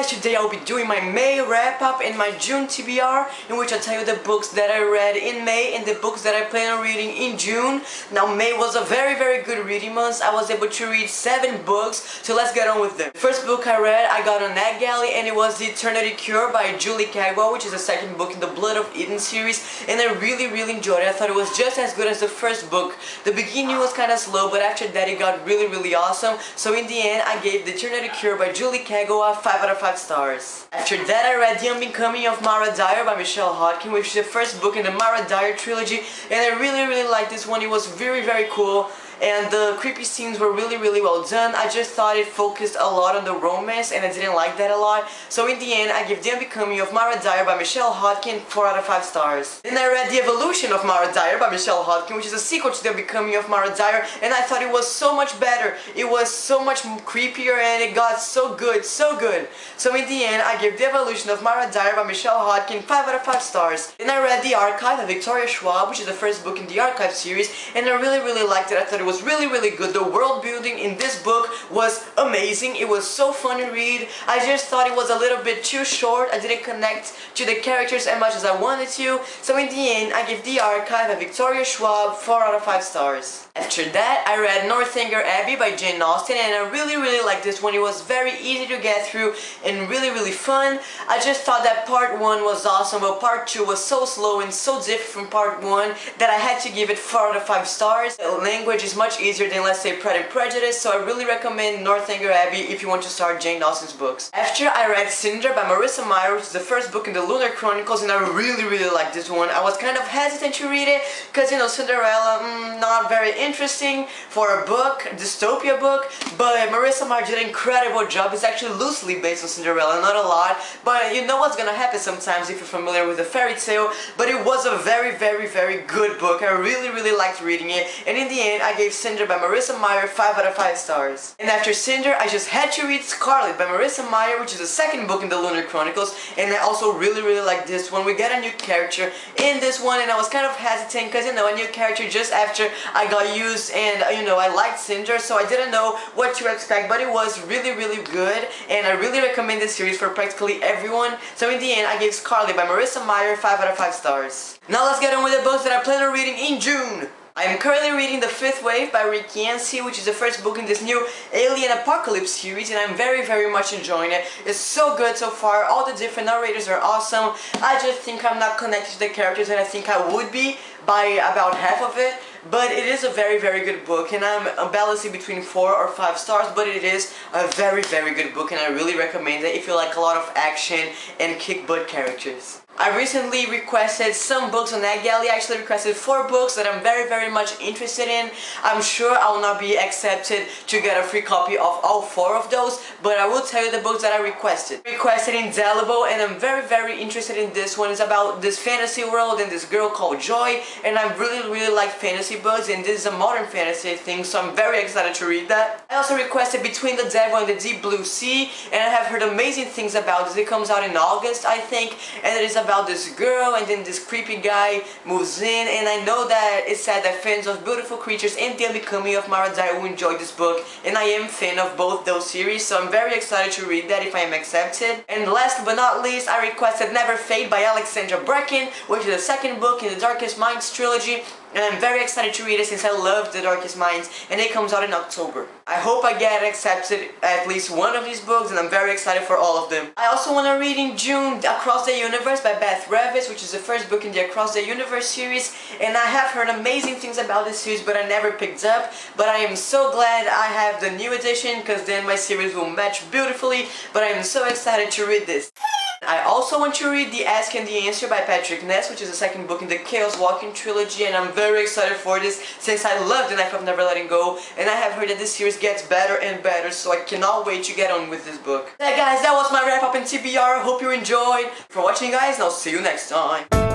guys, today I'll be doing my May wrap-up and my June TBR, in which I'll tell you the books that I read in May and the books that I plan on reading in June. Now May was a very good reading month. I was able to read 7 books, so let's get on with them. The first book I read, I got on NetGalley, and it was The Eternity Cure by Julie Cagwell, which is the second book in the Blood of Eden series, and I really enjoyed it. I thought it was just as good as the first book. The beginning was kind of slow, but after that it got really awesome. So in the end, I gave The Eternity Cure by Julie Cagwell 5 out of 5 stars. After that, I read The Unbecoming of DYER by Michelle Hodkin, which is the first book in the DYER trilogy, and I really liked this one. It was very cool, and the creepy scenes were really well done. I just thought it focused a lot on the romance, and I didn't like that a lot. So in the end, I give The Unbecoming of DYER by Michelle Hodkin 4 out of 5 stars. Then I read The Evolution of DYER by Michelle Hodkin, which is a sequel to The Unbecoming of DYER, and I thought it was so much better. It was so much creepier, and it got so good. So in the end, I give The Evolution of DYER by Michelle Hodkin 5 out of 5 stars. Then I read The Archive by Victoria Schwab, which is the first book in the Archive series, and I really liked it. I thought it was really good. The world building in this book was amazing. It was so fun to read. I just thought it was a little bit too short. I didn't connect to the characters as much as I wanted to. So in the end, I give The Archive by Victoria Schwab 4 out of 5 stars. After that, I read Northanger, Abbey by Jane Austen, and I really liked this one. It was very easy to get through and really fun. I just thought that part 1 was awesome, but part 2 was so slow and so different from part 1 that I had to give it 4 out of 5 stars. The language is much easier than, let's say, Pride and Prejudice, so I really recommend Northanger Abbey if you want to start Jane Austen's books. After, I read Cinder by Marissa Meyer, which is the first book in the Lunar Chronicles, and I really liked this one. I was kind of hesitant to read it, because, you know, Cinderella, not very interesting for a book, dystopia book, but Marissa Meyer did an incredible job. It's actually loosely based on Cinderella, not a lot, but you know what's gonna happen sometimes if you're familiar with the fairy tale. But it was a very good book. I really liked reading it, and in the end, I gave Cinder by Marissa Meyer 5 out of 5 stars. And after Cinder, I just had to read Scarlet by Marissa Meyer, which is the second book in the Lunar Chronicles, and I also really liked this one. We get a new character in this one, and I was kind of hesitant because, you know, a new character just after I got used, and, you know, I liked Cinder, so I didn't know what to expect, but it was really good, and I really recommend this series for practically everyone. So in the end, I gave Scarlet by Marissa Meyer 5 out of 5 stars. Now let's get on with the books that I plan on reading in June. I am currently reading The Fifth Wave by YANCEY, which is the first book in this new Alien Apocalypse series, and I'm very much enjoying it. It's so good so far. All the different narrators are awesome. I just think I'm not connected to the characters, and I think I would be by about half of it. But it is a very good book, and I'm balancing between 4 or 5 stars, but it is a very good book, and I really recommend it if you like a lot of action and kick-butt characters. I recently requested some books on NetGalley. I actually requested 4 books that I'm very much interested in. I'm sure I will not be accepted to get a free copy of all 4 of those, but I will tell you the books that I requested. Indelible, and I'm very interested in this one. It's about this fantasy world and this girl called Joy, and I really like fantasy books, and this is a modern fantasy thing, so I'm very excited to read that. I also requested Between the Devil and the Deep Blue Sea, and I have heard amazing things about this. It comes out in August, I think, and it is about this girl, and then this creepy guy moves in, and I know that it's said that fans of Beautiful Creatures and The Unbecoming of DYER will enjoy this book, and I am a fan of both those series, so I'm very excited to read that if I am accepted. And last but not least, I requested Never Fade by Alexandra Bracken, which is the second book in the Darkest Minds trilogy, and I'm very excited to read it since I love The Darkest Minds, and it comes out in October. I hope I get accepted at least one of these books, and I'm very excited for all of them. I also want to read in June Across the Universe by Beth Revis, which is the first book in the Across the Universe series, and I have heard amazing things about this series, but I never picked up. But I am so glad I have the new edition, because then my series will match beautifully, but I am so excited to read this. I also want to read The Ask and the Answer by Patrick Ness, which is the second book in the Chaos Walking trilogy, and I'm very excited for this since I love The Knife of Never Letting Go, and I have heard that this series gets better and better, so I cannot wait to get on with this book. Hey guys, that was my wrap up in TBR. Hope you enjoyed. For watching guys, and I'll see you next time.